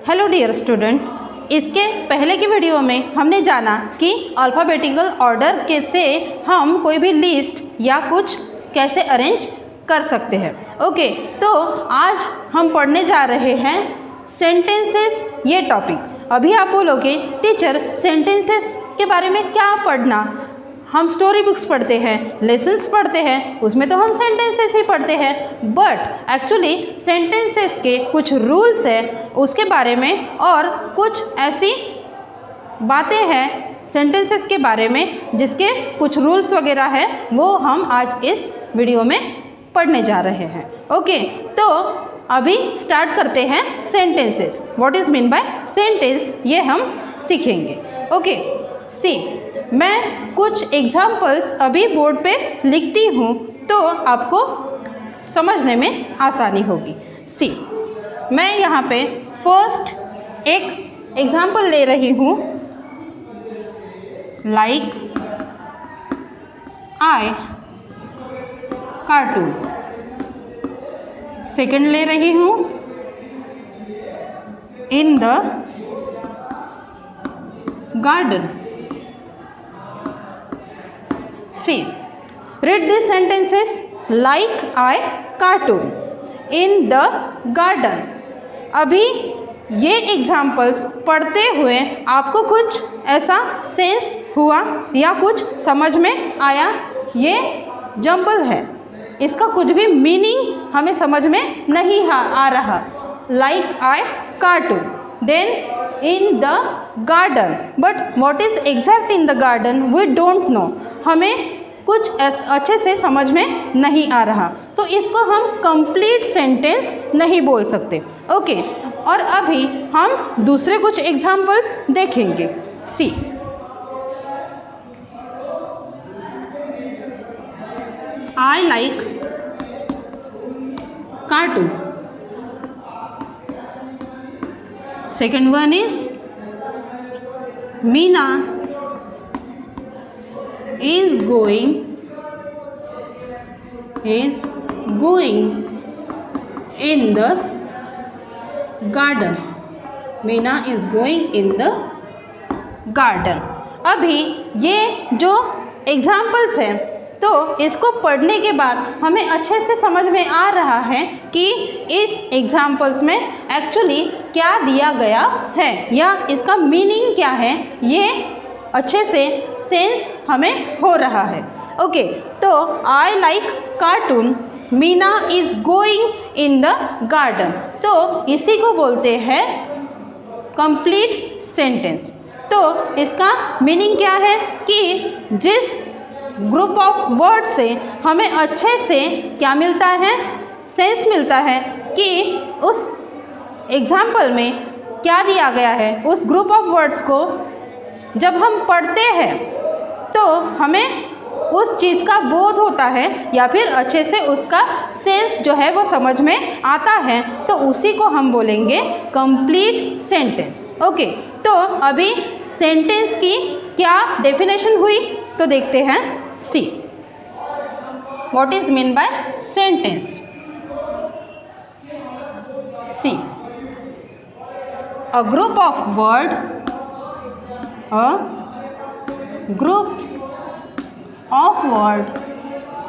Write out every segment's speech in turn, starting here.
Hello dear student, इसके पहले की वीडियो में हमने जाना कि अल्फ़ाबेटिकल ऑर्डर के से हम कोई भी लिस्ट या कुछ कैसे अरेंज कर सकते हैं। ओके, तो आज हम पढ़ने जा रहे हैं सेंटेंसेस ये टॉपिक। अभी आप बोलोगे टीचर सेंटेंसेस के बारे में क्या पढ़ना, हम स्टोरी बुक्स पढ़ते हैं, लेसन्स पढ़ते हैं, उसमें तो हम सेंटेंसेस ही पढ़ते हैं। बट एक्चुअली सेंटेंसेस के कुछ रूल्स हैं उसके बारे में, और कुछ ऐसी बातें हैं सेंटेंसेस के बारे में जिसके कुछ रूल्स वगैरह हैं, वो हम आज इस वीडियो में पढ़ने जा रहे हैं। ओके, तो अभी स्टार्ट करते हैं sentences. What is mean by sentence, ये हम सीखेंगे। ओके, सी, मैं कुछ एग्जाम्पल्स अभी बोर्ड पे लिखती हूँ तो आपको समझने में आसानी होगी। सी, मैं यहाँ पे फर्स्ट एक एग्जाम्पल ले रही हूँ, लाइक आई कार्टून। सेकंड ले रही हूँ, in the garden. See, read these sentences like I cartoon in the garden। अभी ये एग्जाम्पल्स पढ़ते हुए आपको कुछ ऐसा सेंस हुआ या कुछ समझ में आया? ये जंबल है, इसका कुछ भी मीनिंग हमें समझ में नहीं आ रहा। Like I cartoon, then in the garden, but what is exact in the garden we don't know। हमें कुछ अच्छे से समझ में नहीं आ रहा, तो इसको हम कंप्लीट सेंटेंस नहीं बोल सकते। ओके, और अभी हम दूसरे कुछ एग्जाम्पल्स देखेंगे। See, I like cartoon. Second one is Meena is going in the garden। Meena is going in the garden। अभी ये जो एग्जाम्पल्स हैं, तो इसको पढ़ने के बाद हमें अच्छे से समझ में आ रहा है कि इस एग्जाम्पल्स में एक्चुअली क्या दिया गया है या इसका मीनिंग क्या है, ये अच्छे से सेंस हमें हो रहा है। ओके, तो आई like cartoon, Meena is going in the garden, तो इसी को बोलते हैं कंप्लीट सेंटेंस। तो इसका मीनिंग क्या है कि जिस ग्रुप ऑफ वर्ड से हमें अच्छे से क्या मिलता है, सेंस मिलता है कि उस एग्जाम्पल में क्या दिया गया है, उस ग्रुप ऑफ वर्ड्स को जब हम पढ़ते हैं तो हमें उस चीज़ का बोध होता है या फिर अच्छे से उसका सेंस जो है वो समझ में आता है, तो उसी को हम बोलेंगे कंप्लीट सेंटेंस। ओके, तो अभी सेंटेंस की क्या डेफिनेशन हुई तो देखते हैं। See, what is mean by sentence. See, a group of word that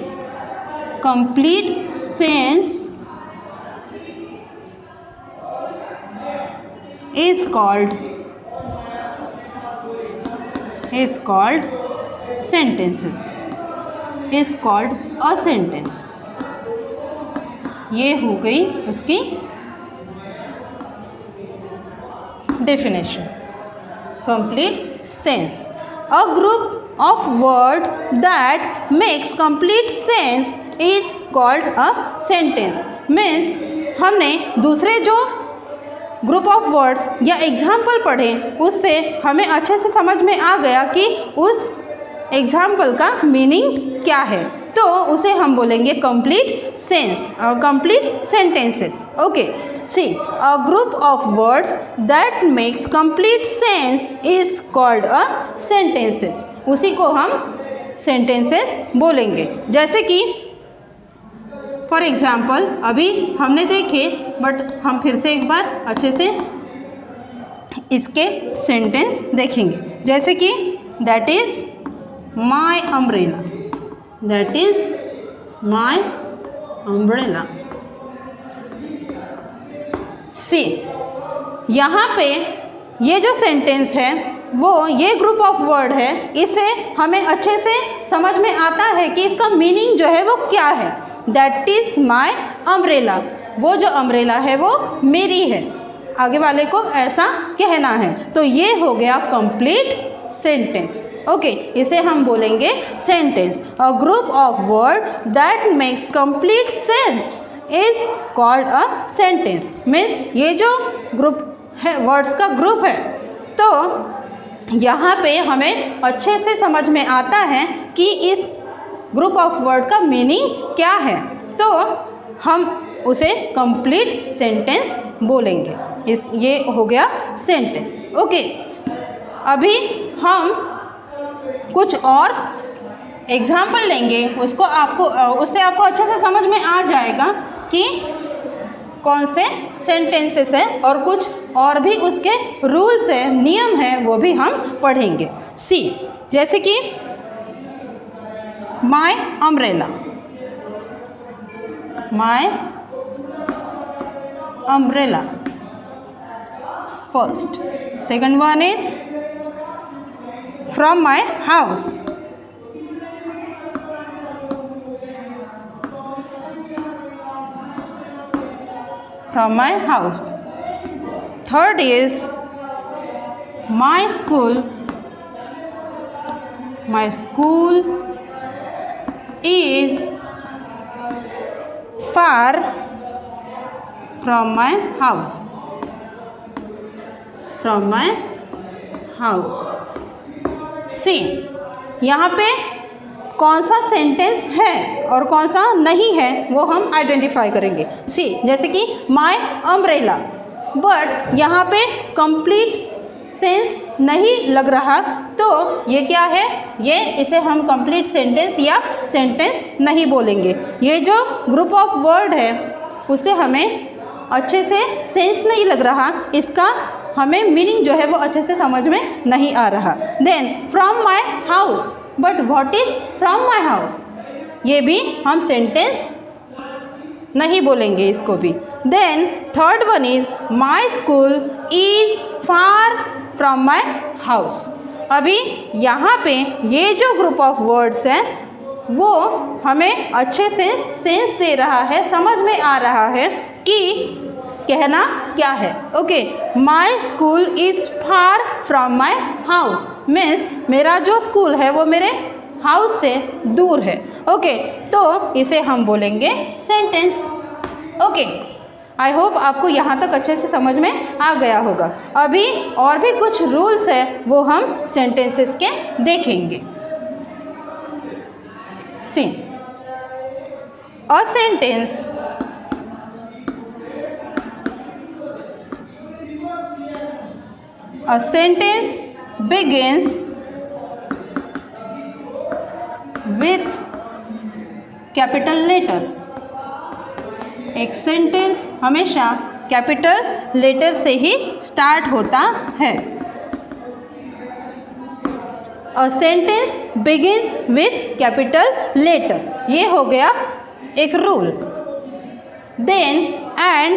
makes complete sense is called sentences, is called a sentence। ये हो गई उसकी definition. Complete sense, a group of word that makes complete sense is called a sentence। Means हमने दूसरे जो group of words या example पढ़े उससे हमें अच्छे से समझ में आ गया कि उस एग्जाम्पल का मीनिंग क्या है। तो उसे हम बोलेंगे complete sentences. Okay, see a group of words that makes complete sense is called a sentences. उसी को हम सेंटेंसेस बोलेंगे। जैसे कि फॉर एग्जाम्पल अभी हमने देखे, बट हम फिर से एक बार अच्छे से इसके सेंटेंस देखेंगे। जैसे कि that is my umbrella, that is my umbrella. See यहाँ पे ये जो सेंटेंस है वो ये ग्रुप ऑफ वर्ड है, इसे हमें अच्छे से समझ में आता है कि इसका मीनिंग जो है वो क्या है। दैट इज माई अम्ब्रेला, वो जो अम्ब्रेला है वो मेरी है, आगे वाले को ऐसा कहना है। तो ये हो गया कंप्लीट सेंटेंस। ओके, इसे हम बोलेंगे sentence. A group of word that makes complete sense is called a sentence. Means ये जो ग्रुप है, वर्ड्स का ग्रुप है, तो यहाँ पे हमें अच्छे से समझ में आता है कि इस ग्रुप ऑफ वर्ड का मीनिंग क्या है, तो हम उसे कंप्लीट सेंटेंस बोलेंगे। ये हो गया सेंटेंस। ओके, अभी हम कुछ और एग्जाम्पल लेंगे, उससे आपको अच्छे से समझ में आ जाएगा कि कौन से सेंटेंसेस हैं, और कुछ और भी उसके रूल्स हैं, नियम हैं, वो भी हम पढ़ेंगे। सी जैसे कि माई umbrella, my umbrella first. Second one is from my house, from my house. Third is my school. My school is far from my house. From my house. See, यहाँ पे कौन सा सेंटेंस है और कौन सा नहीं है वो हम आइडेंटिफाई करेंगे। सी जैसे कि माई अम्ब्रेला, बट यहाँ पे कंप्लीट सेंस नहीं लग रहा, तो ये क्या है, ये इसे हम कंप्लीट सेंटेंस या सेंटेंस नहीं बोलेंगे। ये जो ग्रुप ऑफ वर्ड है उसे हमें अच्छे से सेंस नहीं लग रहा, इसका हमें मीनिंग जो है वो अच्छे से समझ में नहीं आ रहा। Then from my house, but what is from my house, ये भी हम सेंटेंस नहीं बोलेंगे इसको भी। Then third one is my school is far from my house. अभी यहाँ पे ये जो ग्रुप ऑफ वर्ड्स हैं वो हमें अच्छे से सेंस दे रहा है, समझ में आ रहा है कि कहना क्या है। Okay, my school is far from my house, means मेरा जो स्कूल है वो मेरे हाउस से दूर है। ओके, तो इसे हम बोलेंगे सेंटेंस। ओके, आई होप आपको यहाँ तक अच्छे से समझ में आ गया होगा। अभी और भी कुछ रूल्स है वो हम सेंटेंसेस के देखेंगे। See a sentence A sentence begins with capital letter. एक सेंटेंस हमेशा कैपिटल लेटर से ही स्टार्ट होता है। A sentence begins with capital letter, ये हो गया एक rule. Then and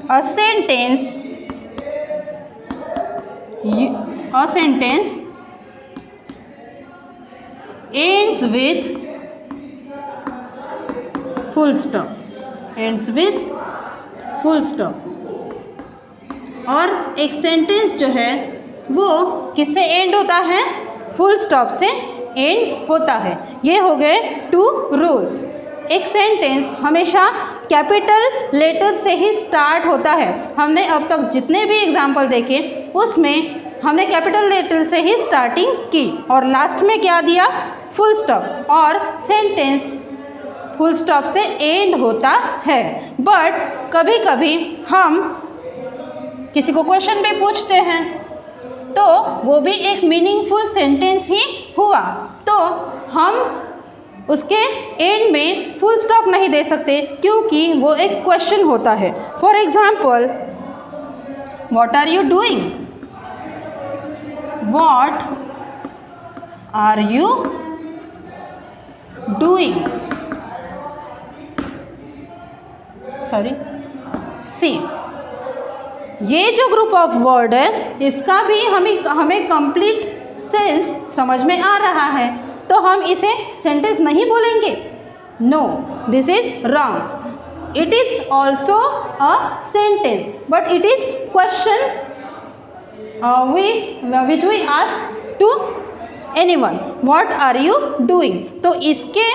a sentence ends with full stop, ends with full stop। और एक सेंटेंस जो है वो किससे एंड होता है, फुल स्टॉप से एंड होता है। ये हो गए 2 रूल्स। एक सेंटेंस हमेशा कैपिटल लेटर से ही स्टार्ट होता है। हमने अब तक जितने भी एग्जाम्पल देखे उसमें हमने कैपिटल लेटर से ही स्टार्टिंग की और लास्ट में क्या दिया, फुल स्टॉप और सेंटेंस फुल स्टॉप से एंड होता है। बट कभी कभी हम किसी को क्वेश्चन भी पूछते हैं तो वो भी एक मीनिंगफुल सेंटेंस ही हुआ, तो हम उसके एंड में फुल स्टॉप नहीं दे सकते क्योंकि वो एक क्वेश्चन होता है। For example, what are you doing, what are you doing, sorry see, ये जो ग्रुप ऑफ वर्ड है इसका भी हमें कंप्लीट सेंस समझ में आ रहा है, तो हम इसे सेंटेंस नहीं बोलेंगे। No, this is wrong. It is also a sentence but it is question which we ask to anyone, what are you doing. तो इसके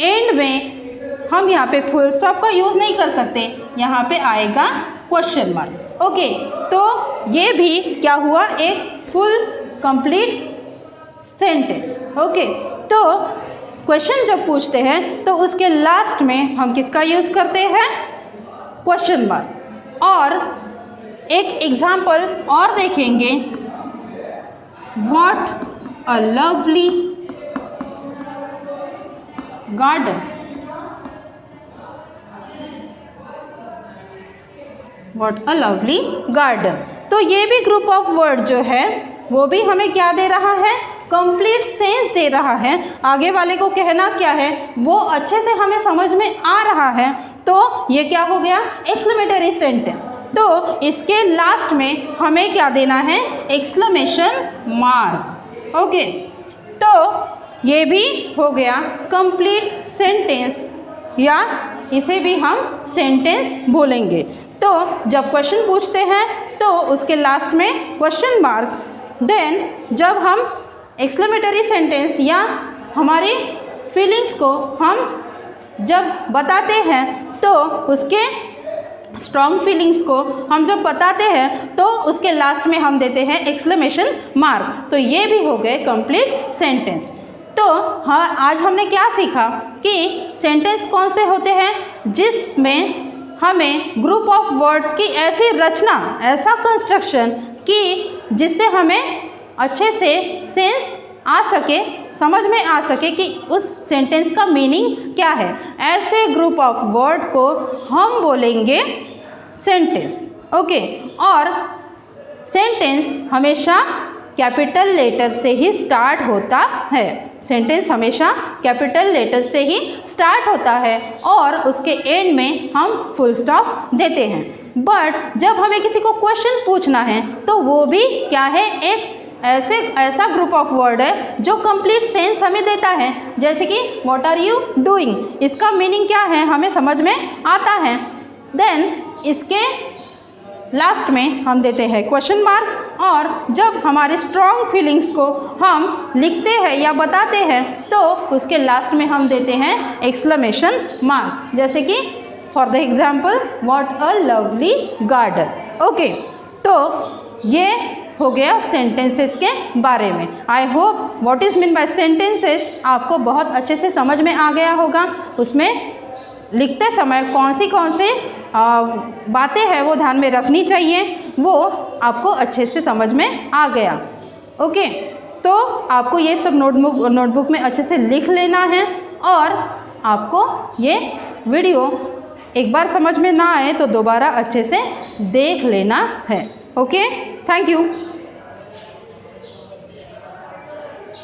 एंड में हम यहाँ पे फुल स्टॉप का यूज़ नहीं कर सकते, यहाँ पे आएगा क्वेश्चन मार्क। ओके, तो ये भी क्या हुआ, एक फुल कंप्लीट सेंटेंस। ओके, तो क्वेश्चन जब पूछते हैं तो उसके लास्ट में हम किसका यूज़ करते हैं, क्वेश्चन मार्क। और एक एग्जाम्पल और देखेंगे, what a lovely garden, what a lovely garden. तो ये भी ग्रुप ऑफ वर्ड जो है वो भी हमें क्या दे रहा है, कंप्लीट सेंस दे रहा है। आगे वाले को कहना क्या है वो अच्छे से हमें समझ में आ रहा है, तो ये क्या हो गया, एक्सक्लेमेटरी सेंटेंस। तो इसके लास्ट में हमें क्या देना है, एक्सक्लेमेशन मार्क। ओके, तो ये भी हो गया कंप्लीट सेंटेंस, या इसे भी हम सेंटेंस बोलेंगे। तो जब क्वेश्चन पूछते हैं तो उसके लास्ट में क्वेश्चन मार्क, देन जब हम एक्सक्लेमेटरी सेंटेंस या हमारी फीलिंग्स को हम जब बताते हैं तो उसके स्ट्रॉन्ग फीलिंग्स को हम जब बताते हैं तो उसके लास्ट में हम देते हैं एक्सक्लेमेशन मार्क। तो ये भी हो गए कंप्लीट सेंटेंस। तो हाँ, आज हमने क्या सीखा कि सेंटेंस कौन से होते हैं जिसमें हमें ग्रुप ऑफ वर्ड्स की ऐसी रचना, ऐसा कंस्ट्रक्शन कि जिससे हमें अच्छे से सेंस आ सके, समझ में आ सके कि उस सेंटेंस का मीनिंग क्या है। ऐसे ग्रुप ऑफ वर्ड को हम बोलेंगे सेंटेंस। ओके, और सेंटेंस हमेशा कैपिटल लेटर से ही स्टार्ट होता है। सेंटेंस हमेशा कैपिटल लेटर से ही स्टार्ट होता है और उसके एंड में हम फुल स्टॉप देते हैं। बट जब हमें किसी को क्वेश्चन पूछना है तो वो भी क्या है, एक ऐसा ग्रुप ऑफ वर्ड है जो कंप्लीट सेंस हमें देता है। जैसे कि व्हाट आर यू डूइंग, इसका मीनिंग क्या है हमें समझ में आता है। देन इसके लास्ट में हम देते हैं क्वेश्चन मार्क, और जब हमारे स्ट्रॉन्ग फीलिंग्स को हम लिखते हैं या बताते हैं तो उसके लास्ट में हम देते हैं एक्सक्लेमेशन मार्क्स। जैसे कि for the example, what a lovely garden. Okay, तो ये हो गया सेंटेंसेस के बारे में। I hope what is mean by sentences आपको बहुत अच्छे से समझ में आ गया होगा। उसमें लिखते समय कौन सी बातें हैं वो ध्यान में रखनी चाहिए, वो आपको अच्छे से समझ में आ गया। ओके, तो आपको ये सब नोटबुक में अच्छे से लिख लेना है, और आपको ये वीडियो एक बार समझ में ना आए तो दोबारा अच्छे से देख लेना है। Okay, thank you.